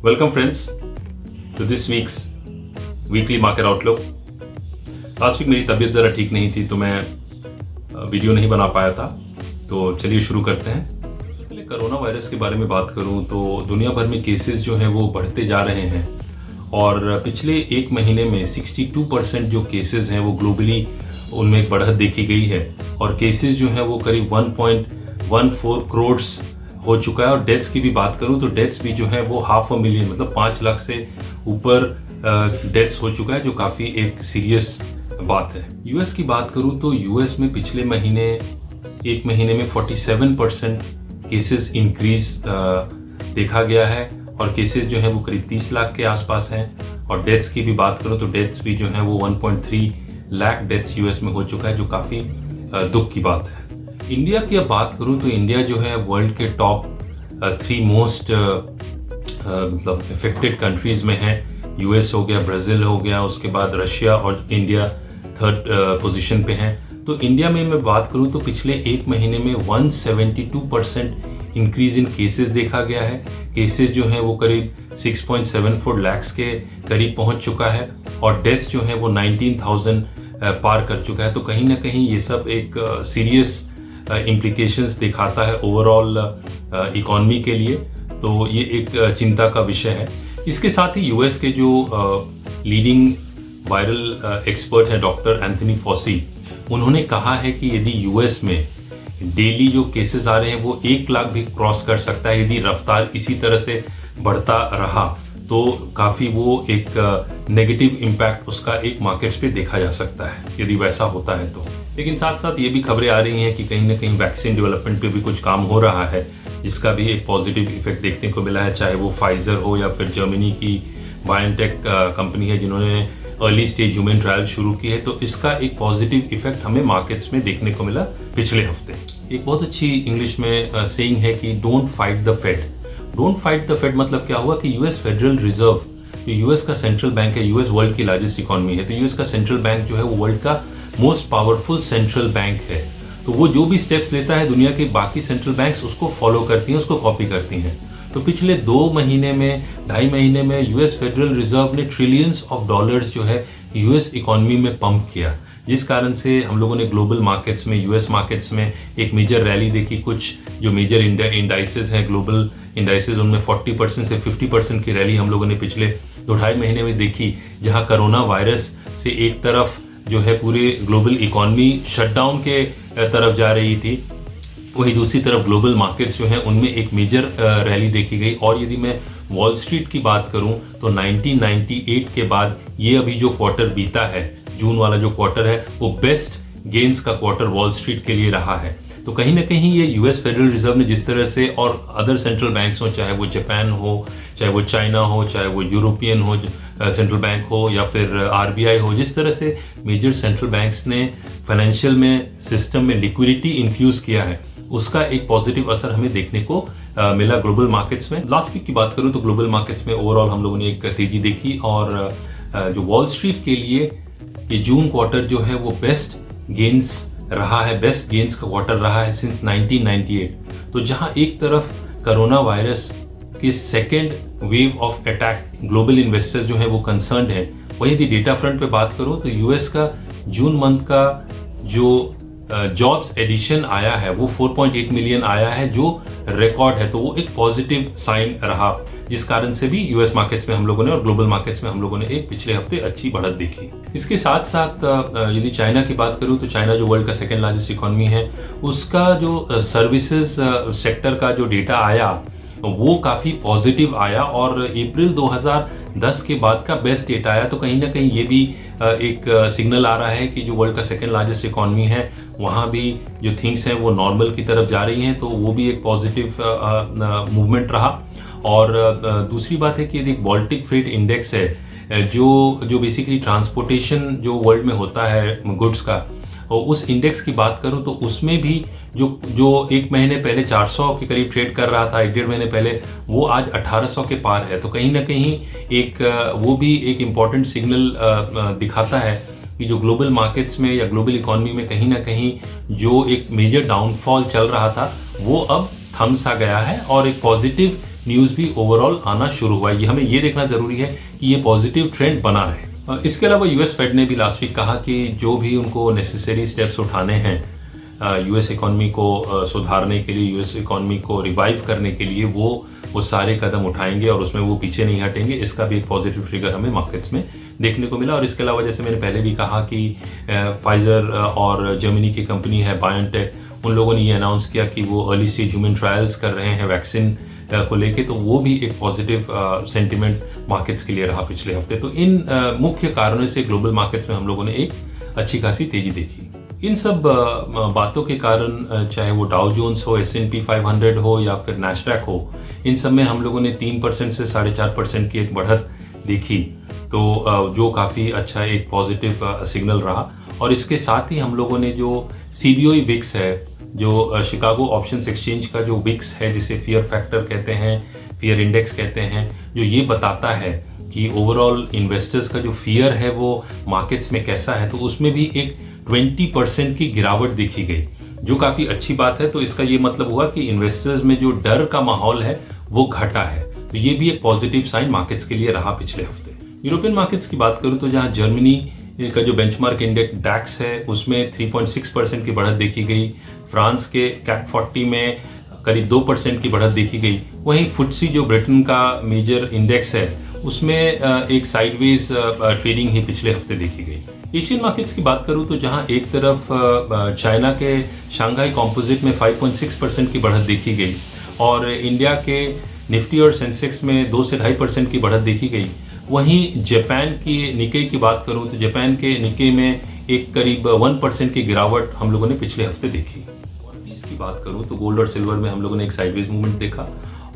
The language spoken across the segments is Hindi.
Welcome friends to this week's weekly market outlook. Last week मेरी तबीयत ज़रा ठीक नहीं थी तो मैं वीडियो नहीं बना पाया था, तो चलिए शुरू करते हैं। सबसे पहले कोरोना वायरस के बारे में बात करूं तो दुनिया भर में केसेस जो हैं वो बढ़ते जा रहे हैं और पिछले एक महीने में 62% जो केसेस हैं वो ग्लोबली उनमें एक बढ़त देखी गई है और केसेस जो हैं वो करीब 1.14 करोड़ हो चुका है। और डेथ्स की भी बात करूं तो डेथ्स भी जो है वो 500,000 मतलब 5 लाख से ऊपर डेथ्स हो चुका है, जो काफ़ी एक सीरियस बात है। यूएस की बात करूं तो यूएस में पिछले महीने एक महीने में 47% केसेस इंक्रीज देखा गया है और केसेस जो है वो करीब 30 लाख के आसपास हैं। और डेथ्स की भी बात करूं तो डेथ्स भी जो है वो 1.3 लाख डेथ्स यूएस में हो चुका है, जो काफ़ी दुख की बात है। इंडिया की अब बात करूं तो इंडिया जो है वर्ल्ड के टॉप 3 मोस्ट मतलब इफेक्टेड कंट्रीज़ में है। यूएस हो गया, ब्राज़ील हो गया, उसके बाद रशिया और इंडिया थर्ड पोजीशन पे हैं। तो इंडिया में मैं बात करूं तो पिछले एक महीने में 172% इंक्रीज इन केसेस देखा गया है। केसेस जो हैं वो करीब 6.74 लाख के करीब पहुंच चुका है और डेथ्स जो हैं वो 19,000 पार कर चुका है। तो कहीं ना कहीं ये सब एक सीरियस इम्प्लीकेशंस दिखाता है ओवरऑल इकॉनमी के लिए, तो ये एक चिंता का विषय है। इसके साथ ही यूएस के जो लीडिंग वायरल एक्सपर्ट है डॉक्टर एंथनी फॉसी, उन्होंने कहा है कि यदि यूएस में डेली जो केसेस आ रहे हैं वो 1 लाख भी क्रॉस कर सकता है यदि रफ्तार इसी तरह से बढ़ता रहा, तो काफ़ी वो एक नेगेटिव इम्पैक्ट उसका एक मार्केट्स पे देखा जा सकता है यदि वैसा होता है तो। लेकिन साथ साथ ये भी खबरें आ रही हैं कि कहीं ना कहीं वैक्सीन डेवलपमेंट पे भी कुछ काम हो रहा है, जिसका भी एक पॉजिटिव इफेक्ट देखने को मिला है, चाहे वो फाइजर हो या फिर जर्मनी की बायोटेक कंपनी है जिन्होंने अर्ली स्टेज ह्यूमन ट्रायल शुरू की है। तो इसका एक पॉजिटिव इफेक्ट हमें मार्केट्स में देखने को मिला पिछले हफ्ते। एक बहुत अच्छी इंग्लिश में सेइंग है कि don't fight the Fed. Don't fight the Fed मतलब क्या हुआ कि यूएस फेडरल रिजर्व, जो यूएस का सेंट्रल बैंक है, यूएस वर्ल्ड की लार्जेस्ट इकोनॉमी है, तो यूएस का सेंट्रल बैंक जो है वो वर्ल्ड का मोस्ट पावरफुल सेंट्रल बैंक है। तो वो जो भी स्टेप्स लेता है दुनिया के बाकी सेंट्रल बैंक्स उसको फॉलो करती हैं, उसको कॉपी करती हैं। तो पिछले 2 महीने में 2.5 महीने में यूएस फेडरल रिजर्व ने ट्रिलियंस ऑफ डॉलर्स जो है यूएस इकोनॉमी में पंप किया, जिस कारण से हम लोगों ने ग्लोबल मार्केट्स में, यूएस मार्केट्स में एक मेजर रैली देखी। कुछ जो मेजर इंडाइसेस हैं, ग्लोबल इंडाइसेस, उनमें 40% से 50% की रैली हम लोगों ने पिछले 2.5 महीने में देखी, जहां कोरोना वायरस से एक तरफ जो है पूरी ग्लोबल इकोनॉमी शटडाउन के तरफ जा रही थी, वही दूसरी तरफ ग्लोबल मार्केट्स जो हैं उनमें एक मेजर रैली देखी गई। और यदि मैं वॉल स्ट्रीट की बात करूं तो 1998 के बाद ये अभी जो क्वार्टर बीता है, जून वाला जो क्वार्टर है, वो बेस्ट गेन्स का क्वार्टर वॉल स्ट्रीट के लिए रहा है। तो कहीं ना कहीं ये यूएस फेडरल रिजर्व ने जिस तरह से, और अदर सेंट्रल बैंक्स हो, चाहे वो जापान हो, चाहे वो चाइना हो, चाहे वो यूरोपियन हो सेंट्रल बैंक हो या फिर आरबीआई हो, जिस तरह से मेजर सेंट्रल बैंक्स ने फाइनेंशियल में सिस्टम में लिक्विडिटी इन्फ्यूज किया है, उसका एक पॉजिटिव असर हमें देखने को मिला ग्लोबल मार्केट्स में। लास्ट वीक की बात करूं तो ग्लोबल मार्केट्स में ओवरऑल हम लोगों ने एक तेजी देखी और जो वॉल स्ट्रीट के लिए ये जून क्वार्टर जो है वो बेस्ट गेन्स रहा है, बेस्ट गेन्स का क्वार्टर रहा है सिंस 1998। तो जहां एक तरफ कोरोना वायरस के second wave of attack global investors जो है वो कंसर्न्ड है, वहीं यदि डेटा फ्रंट पे बात करूं तो यूएस का जून मंथ का जो जॉब्स एडिशन आया है वो 4.8 मिलियन आया है, जो रिकॉर्ड है। तो वो एक पॉजिटिव साइन रहा, जिस कारण से भी यूएस मार्केट्स में हम लोगों ने और ग्लोबल मार्केट्स में हम लोगों ने एक पिछले हफ्ते अच्छी बढ़त देखी। इसके साथ साथ यदि चाइना की बात करूं तो चाइना जो वर्ल्ड का सेकेंड लार्जेस्ट इकोनॉमी है, उसका जो सर्विसेज सेक्टर का जो डेटा आया वो काफ़ी पॉजिटिव आया और अप्रैल 2010 के बाद का बेस्ट डेटा आया। तो कहीं ना कहीं ये भी एक सिग्नल आ रहा है कि जो वर्ल्ड का सेकेंड लार्जेस्ट इकोनॉमी है वहाँ भी जो थिंग्स हैं वो नॉर्मल की तरफ जा रही हैं, तो वो भी एक पॉजिटिव मूवमेंट रहा। और दूसरी बात है कि यदि बाल्टिक फ्रेट इंडेक्स है जो बेसिकली ट्रांसपोर्टेशन जो वर्ल्ड में होता है गुड्स का, और उस इंडेक्स की बात करूं तो उसमें भी जो एक महीने पहले 400 के करीब ट्रेड कर रहा था, 1.5 महीने पहले, वो आज 1800 के पार है। तो कहीं ना कहीं एक वो भी एक इम्पॉर्टेंट सिग्नल दिखाता है कि जो ग्लोबल मार्केट्स में या ग्लोबल इकोनॉमी में कहीं ना कहीं जो एक मेजर डाउनफॉल चल रहा था वो अब थम सा गया है और एक पॉजिटिव न्यूज़ भी ओवरऑल आना शुरू हुआ है। ये हमें ये देखना ज़रूरी है कि ये पॉजिटिव ट्रेंड बना रहे। इसके अलावा यूएस फेड ने भी लास्ट वीक कहा कि जो भी उनको नेसेसरी स्टेप्स उठाने हैं यूएस इकॉनमी को सुधारने के लिए, यूएस इकॉनमी को रिवाइव करने के लिए, वो सारे कदम उठाएंगे और उसमें वो पीछे नहीं हटेंगे। इसका भी एक पॉजिटिव ट्रिगर हमें मार्केट्स में देखने को मिला। और इसके अलावा जैसे मैंने पहले भी कहा कि फाइजर और जर्मनी की कंपनी है बायोनटेक, उन लोगों ने ये अनाउंस किया कि वो अर्ली स्टेज ह्यूमन ट्रायल्स कर रहे हैं वैक्सीन को लेके, तो वो भी एक पॉजिटिव सेंटिमेंट मार्केट्स के लिए रहा पिछले हफ्ते। तो इन मुख्य कारणों से ग्लोबल मार्केट्स में हम लोगों ने एक अच्छी खासी तेजी देखी। इन सब बातों के कारण चाहे वो डाउ जोन्स हो, S&P 500 हो या फिर नैस्डैक हो, इन सब में हम लोगों ने 3% से 4.5% की एक बढ़त देखी, तो जो काफ़ी अच्छा एक पॉजिटिव सिग्नल रहा। और इसके साथ ही हम लोगों ने जो CBOE विक्स है, जो शिकागो ऑप्शंस एक्सचेंज का जो विक्स है, जिसे फियर फैक्टर कहते हैं, फियर इंडेक्स कहते हैं, जो ये बताता है कि ओवरऑल इन्वेस्टर्स का जो फियर है वो मार्केट्स में कैसा है, तो उसमें भी एक 20% की गिरावट देखी गई, जो काफ़ी अच्छी बात है। तो इसका ये मतलब हुआ कि इन्वेस्टर्स में जो डर का माहौल है वो घटा है, तो ये भी एक पॉजिटिव साइन मार्केट्स के लिए रहा पिछले हफ्ते। यूरोपियन मार्केट्स की बात करूँ तो जहाँ जर्मनी का जो बेंचमार्क इंडेक्स डैक्स है उसमें 3.6% की बढ़त देखी गई, फ्रांस के कैट 40 में करीब 2% की बढ़त देखी गई, वहीं फुटसी जो ब्रिटेन का मेजर इंडेक्स है उसमें एक साइडवेज ट्रेडिंग ही पिछले हफ्ते देखी गई। एशियन मार्केट्स की बात करूं तो जहां एक तरफ चाइना के शंघाई कॉम्पोजिट में 5.6% की बढ़त देखी गई और इंडिया के निफ्टी और सेंसेक्स में 2 से 2.5% की बढ़त देखी गई, वहीं जापान की निक्केई की बात करूं तो जापान के निक्केई में एक करीब 1% की गिरावट हम लोगों ने पिछले हफ्ते देखी। की बात करूं तो गोल्ड और सिल्वर में हम लोगों ने एक साइडवेज मूवमेंट देखा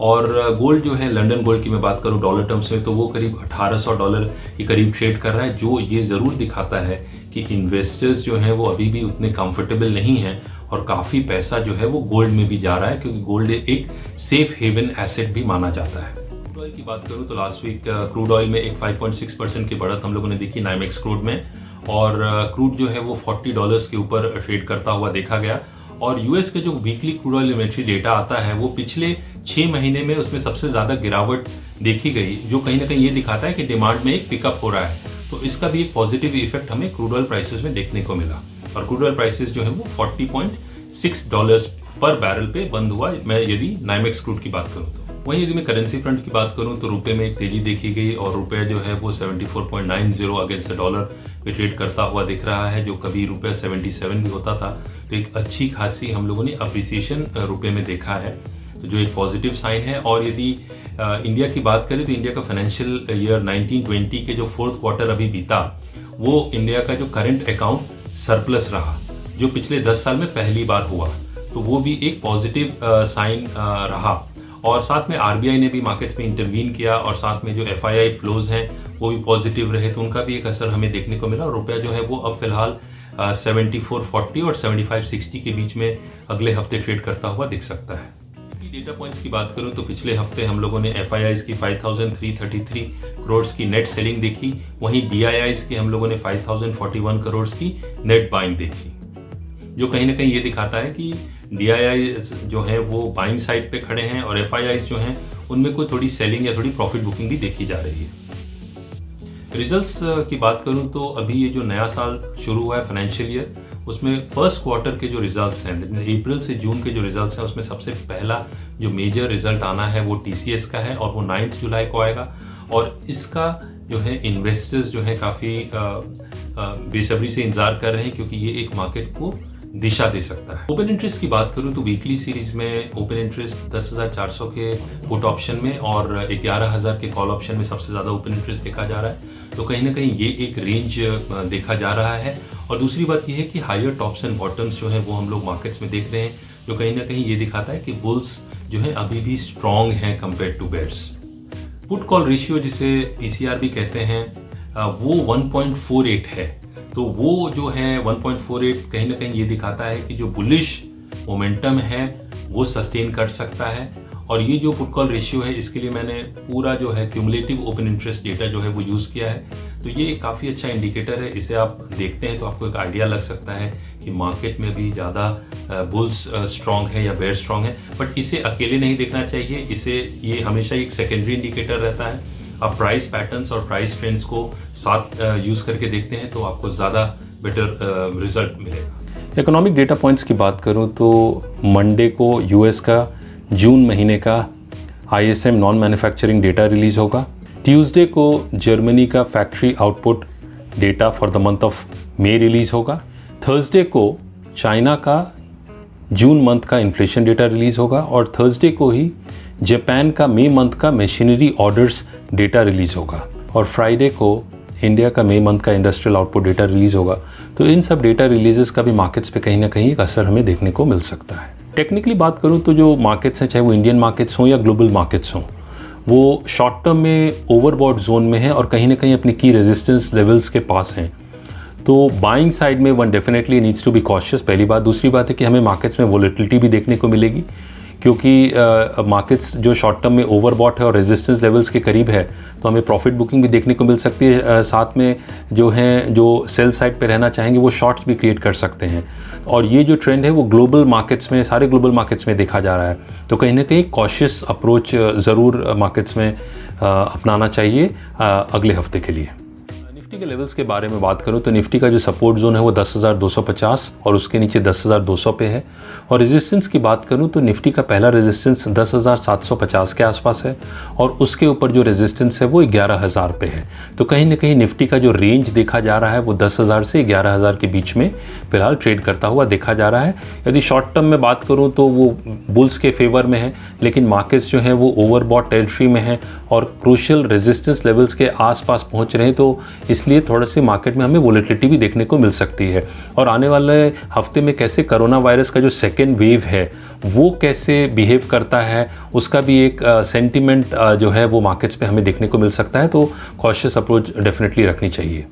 और गोल्ड जो है, लंदन गोल्ड की मैं बात करूं डॉलर टर्म्स में, तो वो करीब $1800 के करीब ट्रेड कर रहा है, जो ये ज़रूर दिखाता है कि इन्वेस्टर्स जो हैं वो अभी भी उतने कंफर्टेबल नहीं हैं और काफ़ी पैसा जो है वो गोल्ड में भी जा रहा है, क्योंकि गोल्ड एक सेफ हेवन एसेट भी माना जाता है। क्रूड ऑयल की बात करूं तो लास्ट वीक क्रूड ऑयल में एक 5.6% की बढ़त हम लोगों ने देखी नाइमेक्स क्रूड में, और क्रूड जो है वो $40 के ऊपर ट्रेड करता हुआ देखा गया। और यूएस के जो weekly crude oil inventory data आता है वो पिछले 6 महीने में उसमें सबसे ज़्यादा गिरावट देखी गई, जो कहीं ना कहीं ये दिखाता है कि डिमांड में एक पिकअप हो रहा है, तो इसका भी एक पॉजिटिव इफेक्ट हमें क्रूड ऑयल प्राइसेस में देखने को मिला। और क्रूड ऑयल प्राइसेस जो है वो $40.6 पर बैरल पे बंद हुआ, मैं यदि नाइमेक्स क्रूड की बात करूँ तो। वहीं यदि मैं करेंसी फ्रंट की बात करूं तो रुपए में एक तेजी देखी गई और रुपया जो है वो 74.90 अगेंस्ट द डॉलर पे ट्रेड करता हुआ दिख रहा है, जो कभी रुपया 77 भी होता था, तो एक अच्छी खासी हम लोगों ने अप्रिसिएशन रुपए में देखा है, तो जो एक पॉजिटिव साइन है। और यदि इंडिया की बात करें तो इंडिया का फाइनेंशियल ईयर 1920 के जो 4th क्वार्टर अभी बीता, वो इंडिया का जो करंट अकाउंट सरप्लस रहा, जो पिछले 10 साल में पहली बार हुआ, तो वो भी एक पॉजिटिव साइन रहा। और साथ में आरबीआई ने भी मार्केट्स में इंटरवीन किया और साथ में जो एफआईआई फ्लोज हैं वो भी पॉजिटिव रहे, तो उनका भी एक असर हमें देखने को मिला। और रुपया जो है वो अब फिलहाल 74.40 और 75.60 के बीच में अगले हफ्ते ट्रेड करता हुआ दिख सकता है। डेटा पॉइंट्स की बात करूं तो पिछले हफ्ते हम लोगों ने एफआईआईज की 5333 करोड़ की नेट सेलिंग देखी, वहीं डीआईआईज की हम लोगों ने 5041 करोड़ की नेट बाइंग देखी, जो कहीं ना कहीं ये दिखाता है कि डीआईआई जो है वो बाइंग साइड पे खड़े हैं और एफआईआई जो हैं उनमें कोई थोड़ी सेलिंग या थोड़ी प्रॉफिट बुकिंग भी देखी जा रही है। रिजल्ट्स की बात करूं तो अभी ये जो नया साल शुरू हुआ है फाइनेंशियल ईयर, उसमें फर्स्ट क्वार्टर के जो रिजल्ट्स हैं, अप्रैल से जून के जो रिजल्ट्स हैं, उसमें सबसे पहला जो मेजर रिजल्ट आना है वो टीसीएस का है और वो 9 जुलाई को आएगा। और इसका जो है इन्वेस्टर्स जो है काफ़ी बेसब्री से इंतजार कर रहे हैं, क्योंकि ये एक मार्केट को दिशा दे सकता है। ओपन इंटरेस्ट की बात करूं तो वीकली सीरीज में ओपन इंटरेस्ट 10,400 के पुट ऑप्शन में और 11,000 के कॉल ऑप्शन में सबसे ज़्यादा ओपन इंटरेस्ट देखा जा रहा है, तो कहीं ना कहीं ये एक रेंज देखा जा रहा है। और दूसरी बात ये है कि हायर टॉप्स एंड बॉटम्स जो है वो हम लोग मार्केट्स में देख रहे हैं, जो कहीं ना कहीं ये दिखाता है कि बुल्स जो है अभी भी स्ट्रॉन्ग हैं compare to bears. Put call ratio जिसे पीसीआर भी कहते हैं, वो 1.48 है, तो वो जो है 1.48 कहीं ना कहीं ये दिखाता है कि जो बुलिश मोमेंटम है वो सस्टेन कर सकता है। और ये जो पुट कॉल रेशियो है इसके लिए मैंने पूरा जो है क्यूमुलेटिव ओपन इंटरेस्ट डेटा जो है वो यूज़ किया है। तो ये काफ़ी अच्छा इंडिकेटर है, इसे आप देखते हैं तो आपको एक आइडिया लग सकता है कि मार्केट में भी ज़्यादा बुल्स स्ट्रांग है या बेयर स्ट्रांग है। बट इसे अकेले नहीं देखना चाहिए, इसे ये हमेशा एक सेकेंडरी इंडिकेटर रहता है। आप प्राइस पैटर्न्स और प्राइस ट्रेंड्स को साथ यूज़ करके देखते हैं तो आपको ज़्यादा बेटर रिजल्ट मिलेगा। इकोनॉमिक डेटा पॉइंट्स की बात करूं तो मंडे को यूएस का जून महीने का ISM non manufacturing data release होगा। ट्यूसडे को जर्मनी का factory output data for the month of May release होगा। थर्सडे को चाइना का जून मंथ का इन्फ्लेशन डेटा रिलीज़ होगा और थर्सडे को ही जापान का मई मंथ का मशीनरी ऑर्डर्स डेटा रिलीज़ होगा और फ्राइडे को इंडिया का मई मंथ का इंडस्ट्रियल आउटपुट डेटा रिलीज़ होगा। तो इन सब डेटा रिलीजेस का भी मार्केट्स पे कहीं ना कहीं एक असर हमें देखने को मिल सकता है। टेक्निकली बात करूँ तो जो मार्केट्स हैं, चाहे वो इंडियन मार्केट्स हों या ग्लोबल मार्केट्स हों, वो शॉर्ट टर्म में ओवरबॉट जोन में है और कहीं ना कहीं अपनी की रेजिस्टेंस लेवल्स के पास हैं। तो बाइंग साइड में one definitely needs to be cautious, पहली बात। दूसरी बात है कि हमें मार्केट्स में वोलेटिलिटी भी देखने को मिलेगी, क्योंकि मार्केट्स जो शॉर्ट टर्म में ओवरबॉट है और रेजिस्टेंस लेवल्स के करीब है तो हमें प्रॉफिट बुकिंग भी देखने को मिल सकती है। साथ में जो हैं जो सेल साइड पे रहना चाहेंगे वो शॉर्ट्स भी क्रिएट कर सकते हैं और ये जो ट्रेंड है वो ग्लोबल मार्केट्स में, सारे ग्लोबल मार्केट्स में देखा जा रहा है। तो कहीं ना कहीं कॉशियस अप्रोच ज़रूर मार्केट्स में अपनाना चाहिए अगले हफ्ते के लिए। निफ्टी के लेवल्स के बारे में बात करूं तो निफ्टी का जो सपोर्ट जोन है वो 10,250 और उसके नीचे 10,200 पे है और रेजिस्टेंस की बात करूं तो निफ्टी का पहला रेजिस्टेंस 10,750 के आसपास है और उसके ऊपर जो रेजिस्टेंस है वो 11,000 पे है। तो कहीं ना कहीं निफ्टी का जो रेंज देखा जा रहा है वो 10,000 से 11,000 के बीच में फिलहाल ट्रेड करता हुआ देखा जा रहा है। यदि शॉर्ट टर्म में बात करूँ तो वो बुल्स के फेवर में है, लेकिन मार्केट्स जो हैं वो ओवरबॉट टेरिटरी में है और क्रूशियल रेजिस्टेंस लेवल्स के आसपास पहुँच रहे हैं। तो इसलिए थोड़ा सी मार्केट में हमें वोलेटिलिटी भी देखने को मिल सकती है और आने वाले हफ्ते में कैसे कोरोना वायरस का जो सेकेंड वेव है वो कैसे बिहेव करता है उसका भी एक सेंटिमेंट जो है वो मार्केट्स पे हमें देखने को मिल सकता है। तो कॉशियस अप्रोच डेफिनेटली रखनी चाहिए।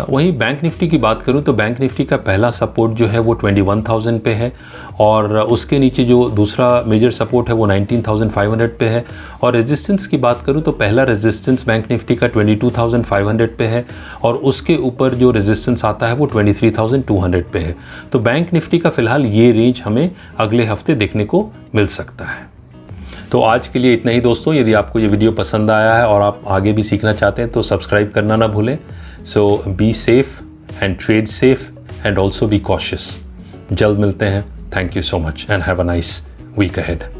वहीं बैंक निफ्टी की बात करूं तो बैंक निफ्टी का पहला सपोर्ट जो है वो 21,000 पे है और उसके नीचे जो दूसरा मेजर सपोर्ट है वो 19,500 पे है और रेजिस्टेंस की बात करूं तो पहला रेजिस्टेंस बैंक निफ्टी का 22,500 पे है और उसके ऊपर जो रेजिस्टेंस आता है वो 23,200 पे है। तो बैंक निफ्टी का फ़िलहाल ये रेंज हमें अगले हफ्ते देखने को मिल सकता है। तो आज के लिए इतना ही दोस्तों। यदि आपको ये वीडियो पसंद आया है और आप आगे भी सीखना चाहते हैं तो सब्सक्राइब करना ना भूलें। So be safe and trade safe and also be cautious. जल्द मिलते हैं. Thank you so much and have a nice week ahead.